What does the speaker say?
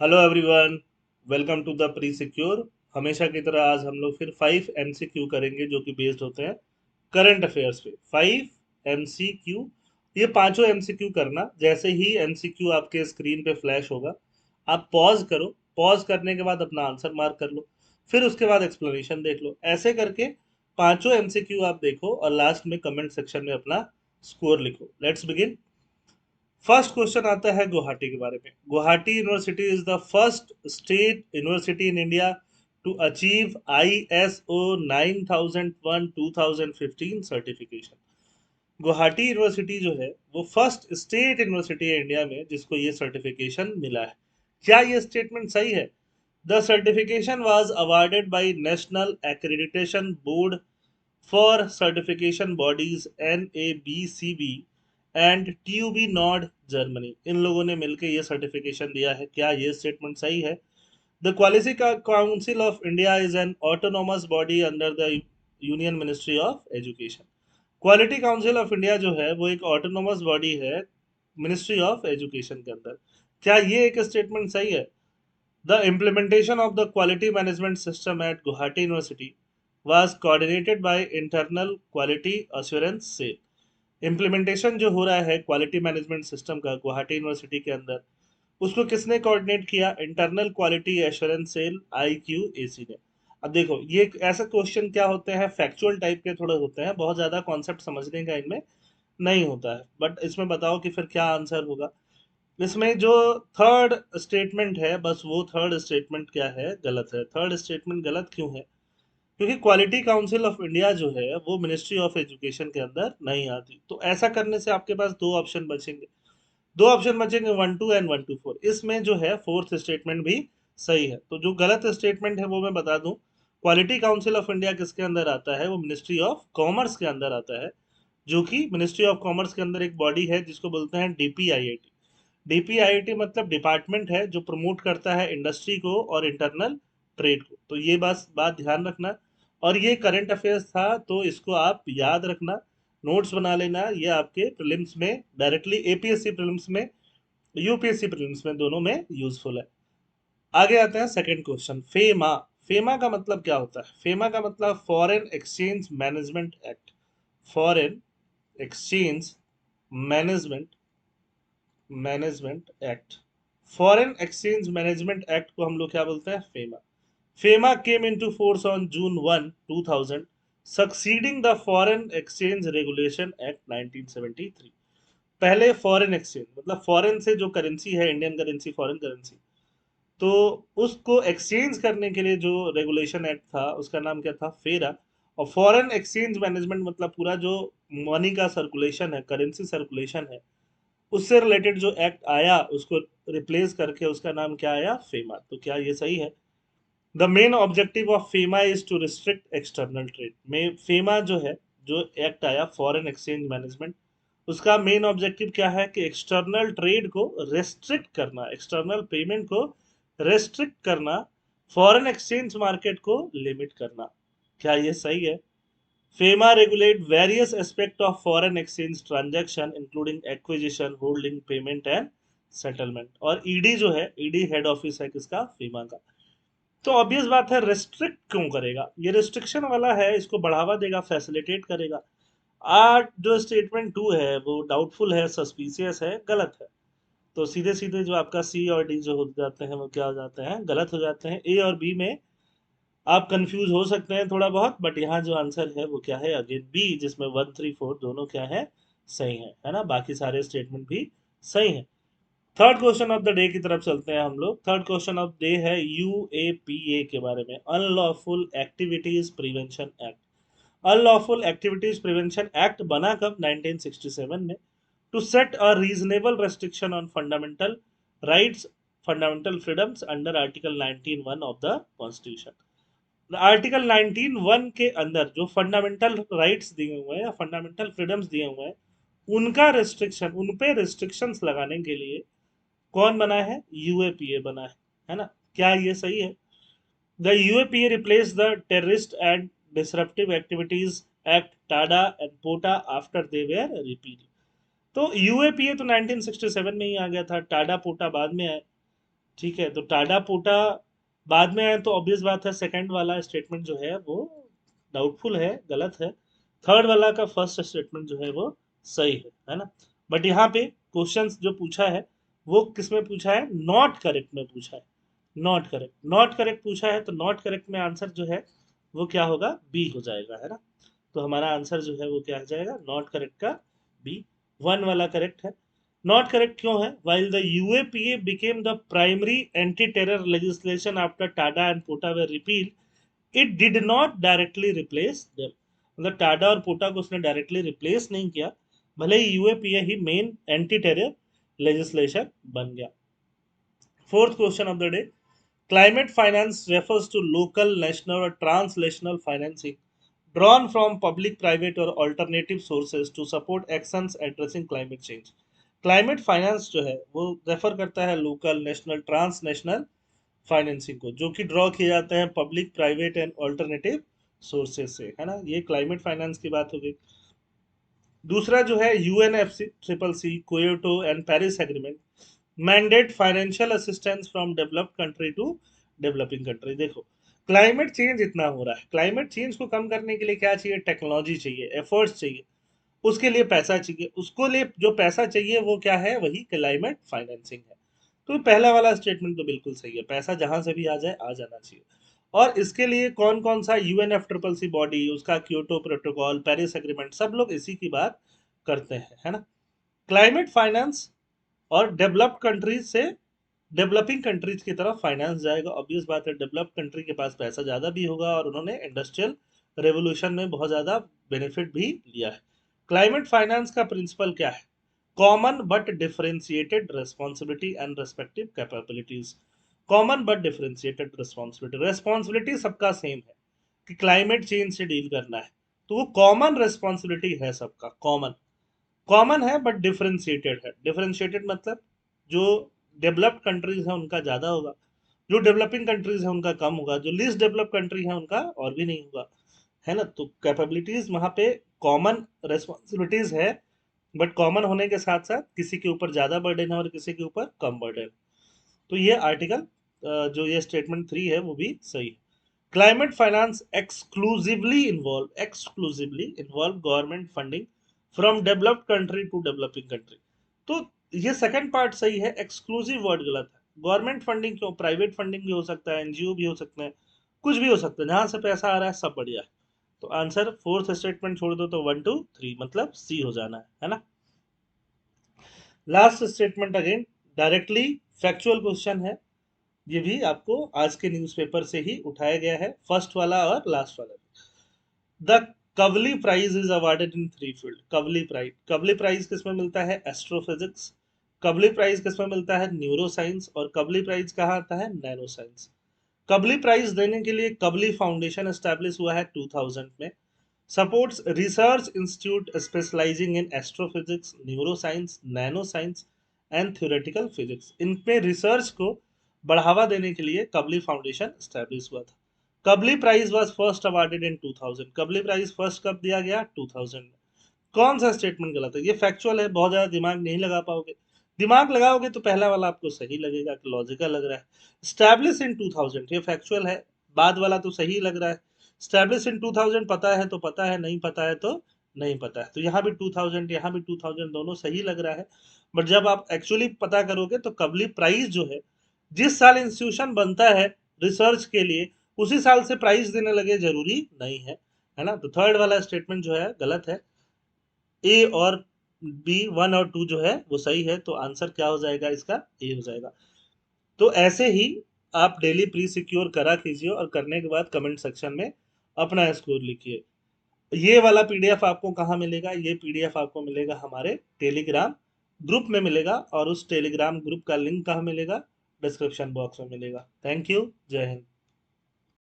Hello everyone, welcome to the pre secure. हमेशा की तरह आज हम लोग फिर 5 MCQ करेंगे जो कि बेस्ड होते हैं करंट अफेयर्स पे। 5 MCQ, ये पांचों MCQ करना। जैसे ही MCQ आपके स्क्रीन पे फ्लैश होगा, आप पॉज करो। पॉज करने के बाद अपना आंसर मार्क कर लो, फिर उसके बाद एक्सप्लेनेशन देख लो। ऐसे करके पांचों MCQ आप देखो और लास्ट में कमेंट सेक्शन में अपना स्कोर लिखो। Let's begin. फर्स्ट क्वेश्चन आता है गुवाहाटी के बारे में। Guwahati university is the first state university in India to achieve ISO 9001 2015 certification. Guwahati university जो है वो फर्स्ट स्टेट यूनिवर्सिटी है इंडिया में जिसको ये सर्टिफिकेशन मिला है। क्या ये स्टेटमेंट सही है? The certification was awarded by national accreditation board for certification bodies NABCB and TUB Nord Germany. इन लोगों ने मिलकर ये सर्टिफिकेशन दिया है। क्या ये स्टेटमेंट सही है? The quality council of India is an autonomous body under the union ministry of education. Quality council of India जो है वो एक ऑटोनोमस बॉडी है मिनिस्ट्री ऑफ एजुकेशन के अंदर। क्या ये एक स्टेटमेंट सही है? The implementation of the quality management system at Guwahati University was coordinated by Internal Quality Assurance Cell। Implementation जो हो रहा है क्वालिटी मैनेजमेंट सिस्टम का गुवाहाटी यूनिवर्सिटी के अंदर, उसको किसने कोऑर्डिनेट किया? Internal quality assurance cell IQAC ने। अब देखो, ये ऐसा क्वेश्चन क्या होते हैं, फैक्चुअल टाइप के थोड़े होते हैं, बहुत ज्यादा कॉन्सेप्ट समझने का इनमें नहीं होता है। बट इसमें बताओ कि फिर क्या आंसर होगा। इसमें जो थर्ड स्टेटमेंट है, बस वो थर्ड स्टेटमेंट क्या है, गलत है। थर्ड स्टेटमेंट गलत क्यों है? क्योंकि क्वालिटी काउंसिल ऑफ इंडिया जो है वो मिनिस्ट्री ऑफ एजुकेशन के अंदर नहीं आती। तो ऐसा करने से आपके पास दो ऑप्शन बचेंगे। दो ऑप्शन बचेंगे, 1 2 एंड 1 2 4। इसमें जो है फोर्थ स्टेटमेंट भी सही है। तो जो गलत स्टेटमेंट है वो मैं बता दूं। क्वालिटी काउंसिल ऑफ इंडिया किसके अंदर आता है? वो मिनिस्ट्री ऑफ कॉमर्स के अंदर आता है, जो कि मिनिस्ट्री ऑफ कॉमर्स के अंदर एक बॉडी है जिसको बोलते हैं DPIIT। DPIIT मतलब डिपार्टमेंट है जो प्रमोट करता है इंडस्ट्री को और इंटरनल ट्रेड को। तो ये बात ध्यान रखना। और ये करंट अफेयर्स था तो इसको आप याद रखना, नोट्स बना लेना। ये आपके प्रीलिम्स में डायरेक्टली, APSC प्रीलिम्स में, UPSC प्रीलिम्स में, दोनों में यूजफुल है। आगे आते हैं सेकंड क्वेश्चन। फेमा। फेमा का मतलब क्या होता है? फेमा का मतलब foreign exchange management act. Foreign exchange management management act. Foreign exchange management act को हम लोग क्या बोलते हैं? FEMA. FEMA came into force on June 1, 2000, succeeding the foreign exchange regulation act 1973। पहले फॉरेन एक्सचेंज मतलब फॉरेन से जो करेंसी है, इंडियन करेंसी, फॉरेन करेंसी, तो उसको एक्सचेंज करने के लिए जो रेगुलेशन एक्ट था उसका नाम क्या था? फेरा। और फॉरेन एक्सचेंज मैनेजमेंट मतलब पूरा जो मनी का सर्कुलेशन है, करेंसी सर्कुलेशन है, उससे रिलेटेड जो एक्ट आया उसको रिप्लेस करके उसका नाम क्या आया? फेमा। तो क्या ये सही है? The main objective of FEMA is to restrict external trade. में फेमा जो है, जो एक्ट आया फॉरेन एक्सचेंज मैनेजमेंट, उसका मेन ऑब्जेक्टिव क्या है? कि एक्सटर्नल ट्रेड को रेस्ट्रिक्ट करना, एक्सटर्नल पेमेंट को रेस्ट्रिक्ट करना, फॉरेन एक्सचेंज मार्केट को लिमिट करना। क्या ये सही है? FEMA regulate various aspects of foreign exchange transaction including acquisition, holding, payment and settlement। और ED जो है, ED हेड ऑफिस है किसका? FEMA का। तो ऑब्वियस बात है, रेस्ट्रिक्ट क्यों करेगा? ये रिस्ट्रिक्शन वाला है, इसको बढ़ावा देगा, फैसिलिटेट करेगा। आज जो स्टेटमेंट 2 है वो डाउटफुल है, सस्पिशियस है, गलत है। तो सीधे सीधे जो आपका C और D जो हो जाते हैं वो क्या हो जाते हैं? गलत हो जाते हैं। A और B में आप कंफ्यूज हो सकते हैं थोड़ा बहुत, बट यहाँ जो आंसर है वो क्या है? अगेन बी, जिसमें 1 3 4 दोनों क्या है? सही है ना? बाकी सारे स्टेटमेंट भी सही है। Third question of the day की तरफ चलते हैं हम लोग। थर्ड क्वेश्चन ऑफ डे है UAPA के बारे में, unlawful activities prevention act. Unlawful activities prevention act बना कब? 1967 में, to set a reasonable restriction on fundamental rights, fundamental freedoms under article 19(1) of the constitution. Article 19(1) के अंदर जो फंडामेंटल राइट्स दिए हुए हैं या फंडामेंटल फ्रीडम्स दिए हुए हैं, उनका रेस्ट्रिक्शन, उन पे रिस्ट्रिक्शंस लगाने के लिए कौन बना है? यूएपीए बना है ना? क्या ये सही है? The UAPA replace the terrorist and disruptive activities act TADA and POTA after they were repeal. तो यूएपीए तो 1967 में ही आ गया था, टाडा पोटा बाद में आया। ठीक है, तो टाडा पोटा बाद में आए तो ऑब्वियस बात है सेकंड वाला स्टेटमेंट जो है वो डाउटफुल है, गलत है। थर्ड वाला का फर्स्ट स्टेटमेंट जो है वो सही है ना। बट यहाँ पे क्वेश्चंस जो पूछा है वो किस में पूछा है, नॉट करेक्ट में पूछा है। नॉट करेक्ट, नॉट करेक्ट पूछा है तो नॉट करेक्ट में आंसर जो है वो क्या होगा, बी हो जाएगा, है ना। तो हमारा आंसर जो है वो क्या हो जाएगा, नॉट करेक्ट का बी। वन वाला करेक्ट है। नॉट करेक्ट क्यों है, while the UAPA became the primary anti-terror legislation after Tada and Paonta were repealed, it did not directly replace them। मतलब टाडा और पोटा को उसने डायरेक्टली रिप्लेस नहीं किया, भले ही यूएपीए ही मेन एंटी टेरर लेजिस्लेशन बन गया। Fourth question of the day, climate finance refers to local, national or translational financing drawn from public, private or alternative sources to support actions addressing climate change। Climate finance जो है वो refer करता है local, national, transnational financing को, जो कि draw किए जाते हैं public, private and alternative sources से, है ना। ये क्लाइमेट फाइनेंस की बात हो गई। दूसरा जो है UNFC, triple C, Kyoto and Paris agreement mandate financial assistance from developed country to developing country. देखो, क्लाइमेट चेंज इतना हो रहा है, क्लाइमेट चेंज को कम करने के लिए क्या चाहिए, टेक्नोलॉजी चाहिए, एफर्ट्स चाहिए, उसके लिए पैसा चाहिए, उसको लिए जो पैसा चाहिए वो क्या है, वही क्लाइमेट फाइनेंसिंग है। तो पहला वाला स्टेटमेंट तो बिल्कुल सही है, पैसा जहां से भी आ जाए आ जाना चाहिए। और इसके लिए कौन कौन सा, यूएनएफ ट्रिपल सी बॉडी, उसका क्योटो प्रोटोकॉल, पेरिस एग्रीमेंट, सब लोग इसी की बात करते हैं, है ना। क्लाइमेट फाइनेंस और डेवलप्ड कंट्रीज से डेवलपिंग कंट्रीज की तरफ फाइनेंस जाएगा। ऑब्वियस बात है, डेवलप्ड कंट्री के पास पैसा ज़्यादा भी होगा और उन्होंने इंडस्ट्रियल रेवोल्यूशन में बहुत ज़्यादा बेनिफिट भी लिया है। क्लाइमेट फाइनेंस का प्रिंसिपल क्या है, common but differentiated responsibility and respective capabilities. Common but differentiated responsibility, responsibility सबका सेम है कि क्लाइमेट चेंज से डील करना है, तो वो कॉमन रेस्पॉन्सिबिलिटी है सबका, कॉमन कॉमन है बट डिफरेंशिएटेड है। डिफरेंशिएटेड मतलब जो डेवलप्ड कंट्रीज है उनका ज़्यादा होगा, जो डेवलपिंग कंट्रीज है उनका कम होगा, जो लीस्ट डेवलप्ड कंट्री है उनका और भी नहीं होगा, है ना। तो कैपेबिलिटीज वहाँ पे कॉमन रेस्पॉन्सिबिलिटीज है, बट कॉमन होने के साथ साथ किसी के ऊपर ज़्यादा बर्डन है और किसी के ऊपर कम बर्डन। तो ये आर्टिकल जो ये स्टेटमेंट 3 है वो भी सही है। Climate finance exclusively involve government funding from developed country to developing country. तो ये सेकंड पार्ट सही है, एक्सक्लूसिव वर्ड गलत है। गवर्नमेंट फंडिंग क्यों, प्राइवेट फंडिंग भी हो सकता है, एनजीओ भी हो सकते हैं, कुछ भी हो सकता है, जहां से पैसा आ रहा है सब बढ़िया है। तो आंसर फोर्थ स्टेटमेंट छोड़ दो तो 1 2 3 मतलब सी हो जाना है ना। Last statement again directly factual question है, ये भी आपको आज के न्यूज़पेपर से ही उठाया गया है, फर्स्ट वाला और लास्ट वाला। The Kavli prize is awarded in 3 field. Kavli prize किसमें मिलता है, एस्ट्रोफिजिक्स। कवली प्राइज किसमें मिलता है, न्यूरो साइंस। और कवली प्राइज कहाँ आता है, नैनो साइंस। कवली प्राइज देने के लिए कवली फाउंडेशन एस्टैब्लिश हुआ है 2000 में। Supports research institute specialising in astrophysics, neuro science, nano science and theoretical physics. इनमें रिसर्च को बढ़ावा देने के लिए कबली फाउंडेशन स्टैब्लिश हुआ था। Kavli prize was first awarded in 2000। Kavli prize first कब दिया गया, 2000 में। कौन सा स्टेटमेंट गलत है, ये फैक्चुअल है, बहुत ज्यादा दिमाग नहीं लगा पाओगे। दिमाग लगाओगे तो पहला वाला आपको सही लगेगा कि लॉजिकल लग रहा है। स्टैब्लिश इन 2000 ये फैक्चुअल है, बाद वाला तो सही लग रहा है। स्टैब्लिश इन 2000 पता है तो पता है, नहीं पता है तो नहीं पता है। तो यहाँ भी 2000, यहाँ भी 2000, दोनों सही लग रहा है। बट जब आप एक्चुअली पता करोगे तो कबली प्राइज जो है, जिस साल इंस्टीट्यूशन बनता है रिसर्च के लिए उसी साल से प्राइज देने लगे जरूरी नहीं है ना। तो थर्ड वाला स्टेटमेंट जो है गलत है। ए और बी 1 और 2 जो है वो सही है, तो आंसर क्या हो जाएगा इसका, ए हो जाएगा। तो ऐसे ही आप डेली प्री सिक्योर करा कीजिए और करने के बाद कमेंट सेक्शन में अपना स्कोर लिखिए। ये वाला पीडीएफ आपको कहाँ मिलेगा, ये पीडीएफ आपको मिलेगा हमारे टेलीग्राम ग्रुप में मिलेगा, और उस टेलीग्राम ग्रुप का लिंक कहाँ मिलेगा, डिस्क्रिप्शन बॉक्स में मिलेगा। थैंक यू, जय हिंद।